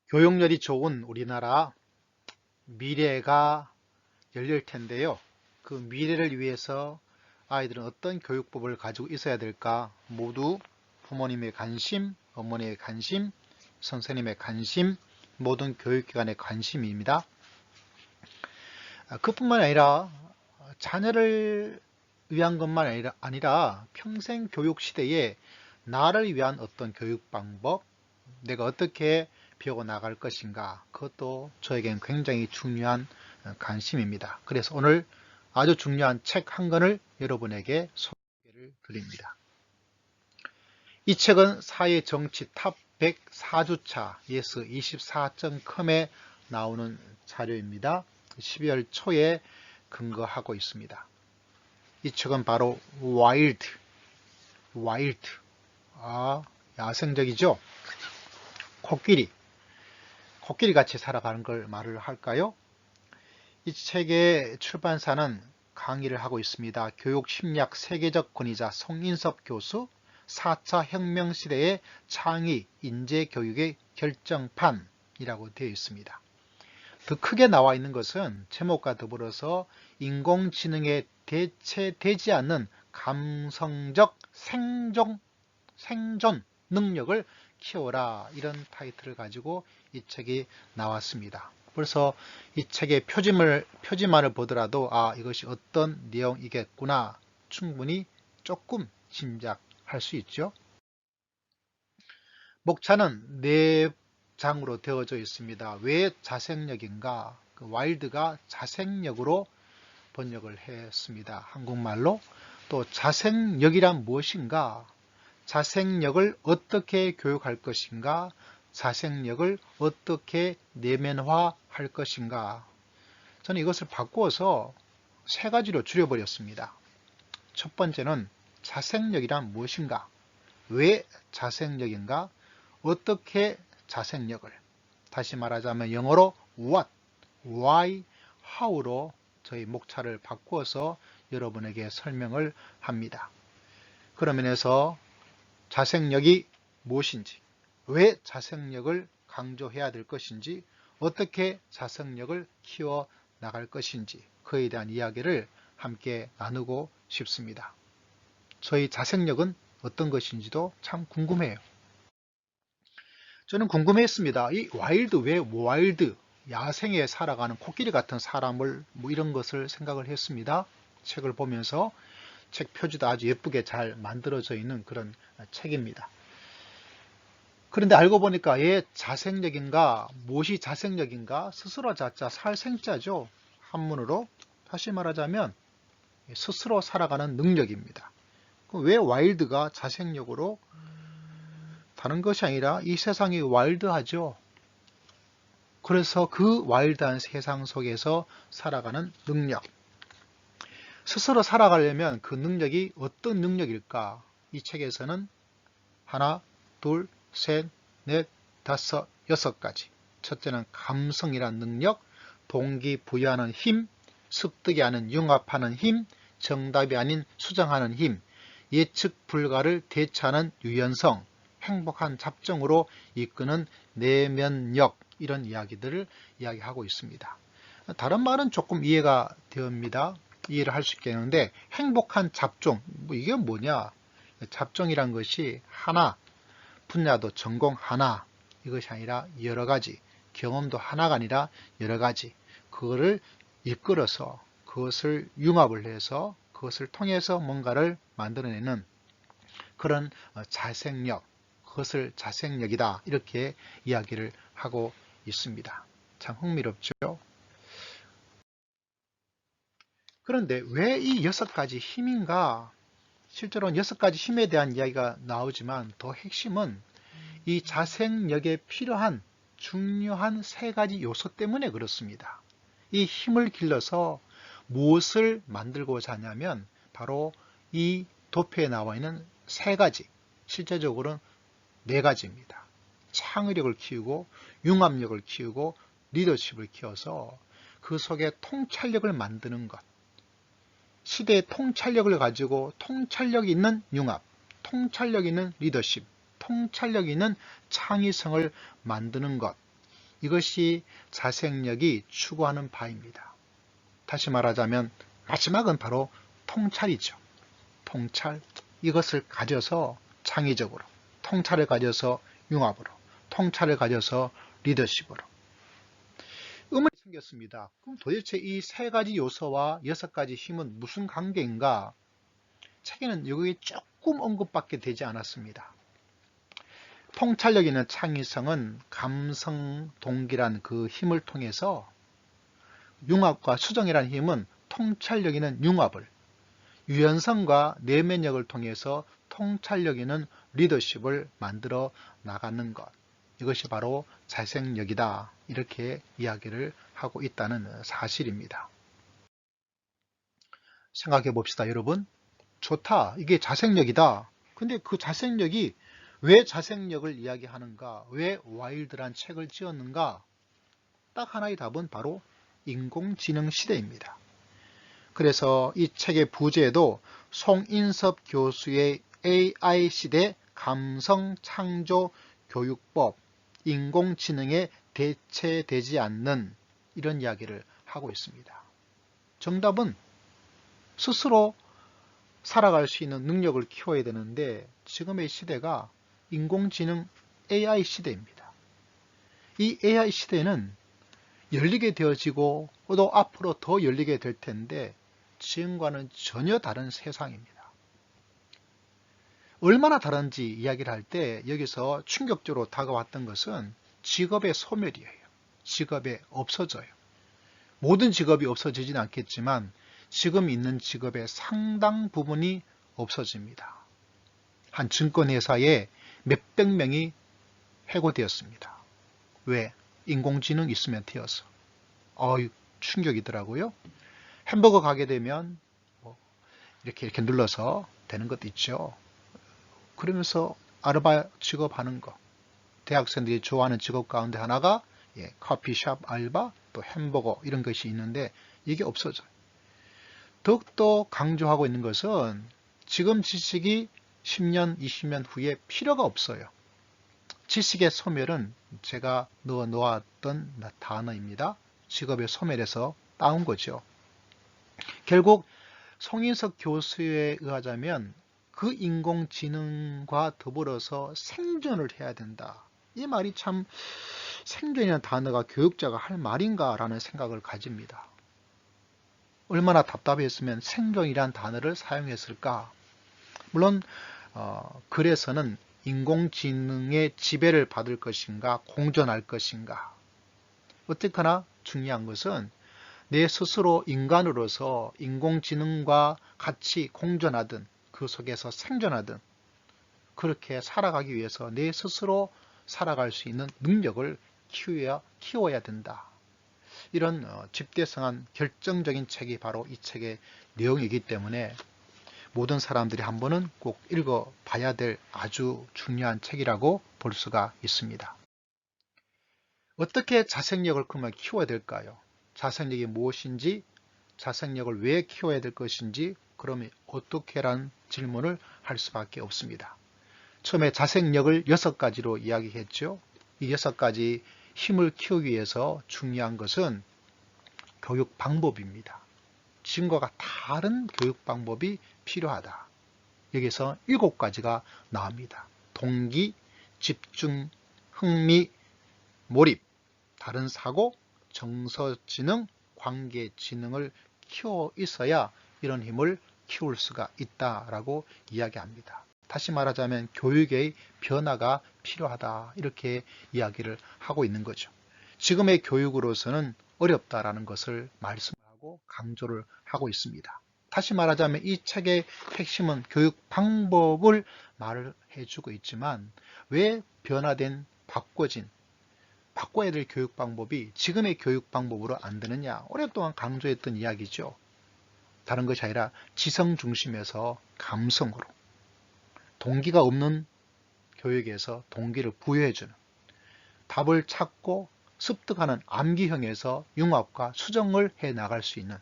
교육열이 좋은 우리나라 미래가 열릴 텐데요. 그 미래를 위해서 아이들은 어떤 교육법을 가지고 있어야 될까? 모두 부모님의 관심, 어머니의 관심, 선생님의 관심, 모든 교육기관의 관심입니다. 그뿐만 아니라 자녀를 위한 것만 아니라 평생 교육 시대에 나를 위한 어떤 교육 방법, 내가 어떻게 배워 나갈 것인가, 그것도 저에겐 굉장히 중요한 관심입니다. 그래서 오늘 아주 중요한 책 한 권을 여러분에게 소개를 드립니다. 이 책은 사회 정치 탑 104주차 yes24.com에 나오는 자료입니다. 12월 초에 근거하고 있습니다. 이 책은 바로 와일드, 야생적이죠? 코끼리 같이 살아가는 걸 말을 할까요? 이 책의 출판사는 강의를 하고 있습니다. 교육심리학 세계적 권위자 송인섭 교수, 4차 혁명 시대의 창의 인재교육의 결정판이라고 되어 있습니다. 더 크게 나와 있는 것은 제목과 더불어서 인공지능에 대체되지 않는 감성적 생존 능력을 키워라, 이런 타이틀을 가지고 이 책이 나왔습니다. 그래서 이 책의 표지만을 보더라도 이것이 어떤 내용이겠구나 충분히 조금 짐작할 수 있죠. 목차는 4장으로 되어져 있습니다. 왜 자생력인가? 그 와일드가 자생력으로 번역을 했습니다. 한국말로. 또 자생력이란 무엇인가? 자생력을 어떻게 교육할 것인가? 자생력을 어떻게 내면화할 것인가? 저는 이것을 바꾸어서 3가지로 줄여버렸습니다. 첫 번째는 자생력이란 무엇인가? 왜 자생력인가? 어떻게 자생력을? 다시 말하자면 영어로 what, why, how로 저희 목차를 바꾸어서 여러분에게 설명을 합니다. 그런 면에서 자생력이 무엇인지, 왜 자생력을 강조해야 될 것인지, 어떻게 자생력을 키워 나갈 것인지, 그에 대한 이야기를 함께 나누고 싶습니다. 저희 자생력은 어떤 것인지도 참 궁금해요. 저는 궁금했습니다. 이 와일드, 왜 와일드, 야생에 살아가는 코끼리 같은 사람을 이런 것을 생각을 했습니다. 책을 보면서 책 표지도 아주 예쁘게 잘 만들어져 있는 그런 책입니다. 그런데 알고 보니까 자생력인가, 무엇이 자생력인가? 스스로 자자 살생자죠. 한문으로 다시 말하자면 스스로 살아가는 능력입니다. 왜 와일드가 자생력으로? 다른 것이 아니라 이 세상이 와일드하죠. 그래서 그 와일드한 세상 속에서 살아가는 능력, 스스로 살아가려면 그 능력이 어떤 능력일까? 이 책에서는 하나, 둘, 셋, 넷, 다섯, 6가지. 첫째는 감성이란 능력, 동기부여하는 힘, 습득이 아닌 융합하는 힘, 정답이 아닌 수정하는 힘, 예측 불가를 대처하는 유연성, 행복한 잡정으로 이끄는 내면력, 이런 이야기들을 이야기하고 있습니다. 다른 말은 조금 이해가 됩니다. 이해를 할 수 있겠는데, 행복한 잡종, 이게 뭐냐? 잡종이란 것이 하나, 분야도 전공 하나, 이것이 아니라 여러 가지, 경험도 하나가 아니라 여러 가지, 그거를 이끌어서 그것을 융합을 해서 그것을 통해서 뭔가를 만들어내는 그런 자생력, 그것을 자생력이다, 이렇게 이야기를 하고 있습니다. 참 흥미롭죠? 그런데 왜 이 6가지 힘인가? 실제로는 6가지 힘에 대한 이야기가 나오지만 더 핵심은 이 자생력에 필요한 중요한 3가지 요소 때문에 그렇습니다. 이 힘을 길러서 무엇을 만들고자 하냐면 바로 이 도표에 나와 있는 3가지, 실제적으로는 4가지입니다. 창의력을 키우고 융합력을 키우고 리더십을 키워서 그 속에 통찰력을 만드는 것, 시대의 통찰력을 가지고 통찰력 있는 융합, 통찰력 있는 리더십, 통찰력 있는 창의성을 만드는 것, 이것이 자생력이 추구하는 바입니다. 다시 말하자면 마지막은 바로 통찰이죠. 통찰, 이것을 가져서 창의적으로, 통찰을 가져서 융합으로, 통찰을 가져서 리더십으로. 의문이 생겼습니다. 그럼 도대체 이 세 가지 요소와 6가지 힘은 무슨 관계인가? 책에는 여기 조금 언급밖에 되지 않았습니다. 통찰력 있는 창의성은 감성, 동기란 그 힘을 통해서, 융합과 수정이라는 힘은 통찰력 있는 융합을, 유연성과 내면력을 통해서 통찰력 있는 리더십을 만들어 나가는 것, 이것이 바로 자생력이다, 이렇게 이야기를 하고 있다는 사실입니다. 생각해 봅시다. 여러분, 좋다, 이게 자생력이다. 근데 그 자생력이 왜 자생력을 이야기하는가, 왜 와일드란 책을 지었는가? 딱 하나의 답은 바로 인공지능 시대입니다. 그래서 이 책의 부제에도 송인섭 교수의 AI 시대 감성 창조 교육법, 인공지능에 대체되지 않는, 이런 이야기를 하고 있습니다. 정답은 스스로 살아갈 수 있는 능력을 키워야 되는데 지금의 시대가 인공지능 AI 시대입니다. 이 AI 시대는 열리게 되어지고 또 앞으로 더 열리게 될 텐데 지금과는 전혀 다른 세상입니다. 얼마나 다른지 이야기를 할 때 여기서 충격적으로 다가왔던 것은 직업의 소멸이에요. 직업이 없어져요. 모든 직업이 없어지진 않겠지만 지금 있는 직업의 상당 부분이 없어집니다. 한 증권회사에 몇백 명이 해고되었습니다. 왜? 인공지능 있으면 되어서. 충격이더라고요. 햄버거 가게 되면 이렇게 눌러서 되는 것도 있죠. 그러면서 아르바이트 직업하는 거, 대학생들이 좋아하는 직업 가운데 하나가 커피숍 알바, 또 햄버거, 이런 것이 있는데 이게 없어져요. 더욱더 강조하고 있는 것은 지금 지식이 10년, 20년 후에 필요가 없어요. 지식의 소멸은 제가 넣어 놓았던 단어입니다. 직업의 소멸에서 따온 거죠. 결국 송인석 교수에 의하자면 그 인공지능과 더불어서 생존을 해야 된다. 이 말이 참, 생존이라는 단어가 교육자가 할 말인가 라는 생각을 가집니다. 얼마나 답답했으면 생존이라는 단어를 사용했을까. 물론 글에서는 인공지능의 지배를 받을 것인가 공존할 것인가, 어쨌거나 중요한 것은 내 스스로 인간으로서 인공지능과 같이 공존하든 그 속에서 생존하든 그렇게 살아가기 위해서 내 스스로 살아갈 수 있는 능력을 키워야 된다. 이런 집대성한 결정적인 책이 바로 이 책의 내용이기 때문에 모든 사람들이 한 번은 꼭 읽어봐야 될 아주 중요한 책이라고 볼 수가 있습니다. 어떻게 자생력을 그러면 키워야 될까요? 자생력이 무엇인지, 자생력을 왜 키워야 될 것인지, 그러면 어떻게라는 질문을 할 수밖에 없습니다. 처음에 자생력을 6가지로 이야기했죠. 이 6가지 힘을 키우기 위해서 중요한 것은 교육 방법입니다. 지금과 다른 교육 방법이 필요하다. 여기서 7가지가 나옵니다. 동기, 집중, 흥미, 몰입, 다른 사고, 정서지능, 관계지능을 키워 있어야 이런 힘을 키울 수가 있다라고 이야기합니다. 다시 말하자면 교육의 변화가 필요하다, 이렇게 이야기를 하고 있는 거죠. 지금의 교육으로서는 어렵다라는 것을 말씀하고 강조를 하고 있습니다. 다시 말하자면 이 책의 핵심은 교육 방법을 말을 해주고 있지만 왜 변화된, 바꿔야 될 교육 방법이 지금의 교육 방법으로 안 되느냐, 오랫동안 강조했던 이야기죠. 다른 것이 아니라 지성 중심에서 감성으로, 동기가 없는 교육에서 동기를 부여해주는, 답을 찾고 습득하는 암기형에서 융합과 수정을 해 나갈 수 있는,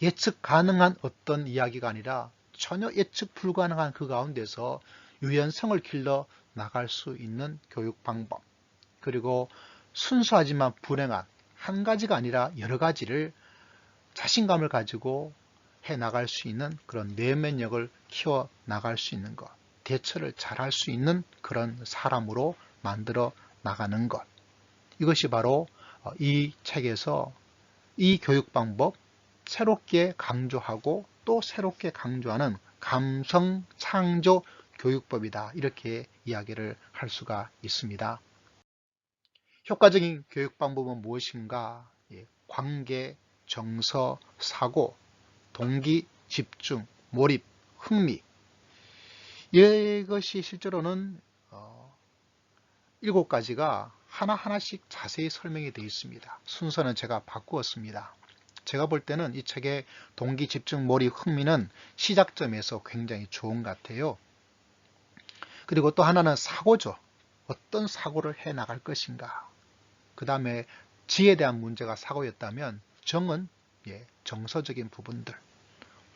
예측 가능한 어떤 이야기가 아니라 전혀 예측 불가능한 그 가운데서 유연성을 길러 나갈 수 있는 교육 방법, 그리고 순수하지만 불행한 한 가지가 아니라 여러 가지를 자신감을 가지고 해 나갈 수 있는 그런 내면력을 키워 나갈 수 있는 것, 대처를 잘할 수 있는 그런 사람으로 만들어 나가는 것. 이것이 바로 이 책에서 이 교육 방법 새롭게 강조하고 또 새롭게 강조하는 감성 창조 교육법이다. 이렇게 이야기를 할 수가 있습니다. 효과적인 교육 방법은 무엇인가? 관계, 정서, 사고, 동기, 집중, 몰입, 흥미. 이것이 실제로는 7가지가 하나하나씩 자세히 설명이 되어 있습니다. 순서는 제가 바꾸었습니다. 제가 볼 때는 이 책의 동기, 집중, 몰입, 흥미는 시작점에서 굉장히 좋은 것 같아요. 그리고 또 하나는 사고죠. 어떤 사고를 해 나갈 것인가. 그 다음에 지에 대한 문제가 사고였다면 정은 정서적인 부분들.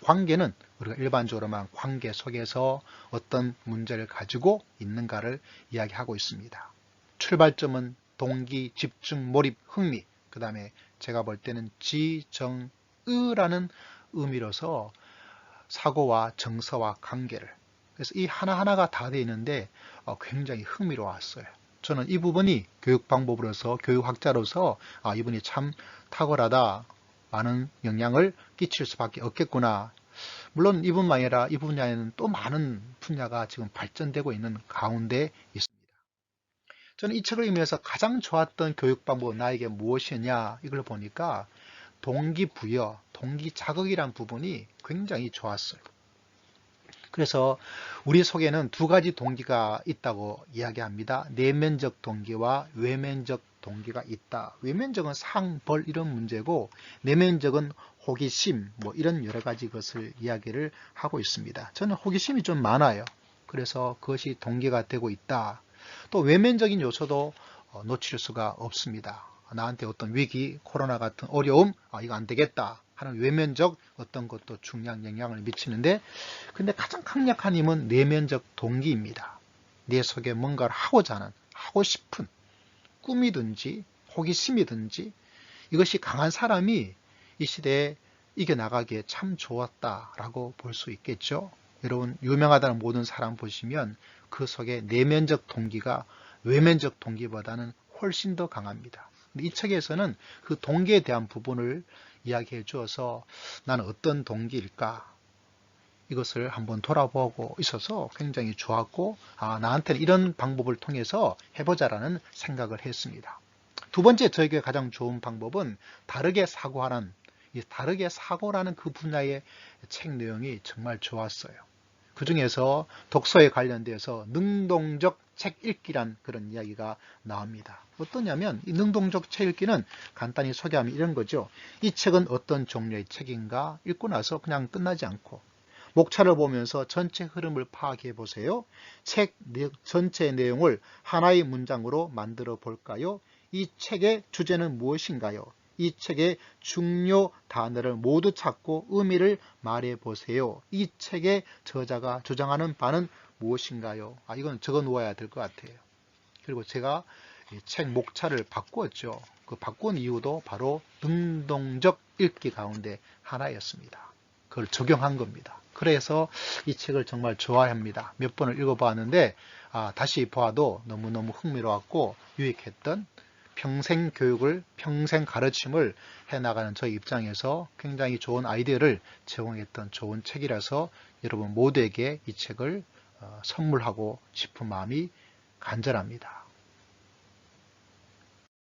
관계는 우리가 일반적으로 말하는 관계 속에서 어떤 문제를 가지고 있는가를 이야기하고 있습니다. 출발점은 동기, 집중, 몰입, 흥미. 그 다음에 제가 볼 때는 지, 정, 의라는 의미로서 사고와 정서와 관계를. 그래서 이 하나하나가 다 되어 있는데 굉장히 흥미로웠어요. 저는 이 부분이 교육 방법으로서 교육학자로서 이분이 참 탁월하다. 많은 영향을 끼칠 수밖에 없겠구나. 물론 이 분만 아니라 이 분야에는 또 많은 분야가 지금 발전되고 있는 가운데 있습니다. 저는 이 책을 읽으면서 가장 좋았던 교육 방법은 나에게 무엇이냐 이걸 보니까 동기부여, 동기자극이란 부분이 굉장히 좋았어요. 그래서 우리 속에는 2가지 동기가 있다고 이야기합니다. 내면적 동기와 외면적 동기가 있다. 외면적은 상, 벌 이런 문제고 내면적은 호기심 이런 여러 가지 것을 이야기를 하고 있습니다. 저는 호기심이 좀 많아요. 그래서 그것이 동기가 되고 있다. 또 외면적인 요소도 놓칠 수가 없습니다. 나한테 어떤 위기, 코로나 같은 어려움, 이거 안 되겠다 하는 외면적 어떤 것도 중요한 영향을 미치는데, 근데 가장 강력한 힘은 내면적 동기입니다. 내 속에 뭔가를 하고자 하는, 하고 싶은 꿈이든지 호기심이든지 이것이 강한 사람이 이 시대에 이겨나가기에 참 좋았다라고 볼 수 있겠죠. 여러분 유명하다는 모든 사람 보시면 그 속에 내면적 동기가 외면적 동기보다는 훨씬 더 강합니다. 이 책에서는 그 동기에 대한 부분을 이야기해 주어서 나는 어떤 동기일까? 이것을 한번 돌아보고 있어서 굉장히 좋았고 나한테는 이런 방법을 통해서 해보자라는 생각을 했습니다. 2번째 저에게 가장 좋은 방법은 다르게 사고하는 이 다르게 사고라는 그 분야의 책 내용이 정말 좋았어요. 그 중에서 독서에 관련돼서 능동적 책 읽기란 그런 이야기가 나옵니다. 어떠냐면 이 능동적 책 읽기는 간단히 소개하면 이런 거죠. 이 책은 어떤 종류의 책인가 읽고 나서 그냥 끝나지 않고 목차를 보면서 전체 흐름을 파악해 보세요. 책 전체 내용을 하나의 문장으로 만들어 볼까요? 이 책의 주제는 무엇인가요? 이 책의 중요 단어를 모두 찾고 의미를 말해 보세요. 이 책의 저자가 주장하는 바는 무엇인가요? 이건 적어 놓아야 될 것 같아요. 그리고 제가 책 목차를 바꾸었죠. 그 바꾼 이유도 바로 능동적 읽기 가운데 하나였습니다. 그걸 적용한 겁니다. 그래서 이 책을 정말 좋아합니다. 몇 번을 읽어봤는데 다시 보아도 너무너무 흥미로웠고 유익했던 평생 교육을, 평생 가르침을 해나가는 저희 입장에서 굉장히 좋은 아이디어를 제공했던 좋은 책이라서 여러분 모두에게 이 책을 선물하고 싶은 마음이 간절합니다.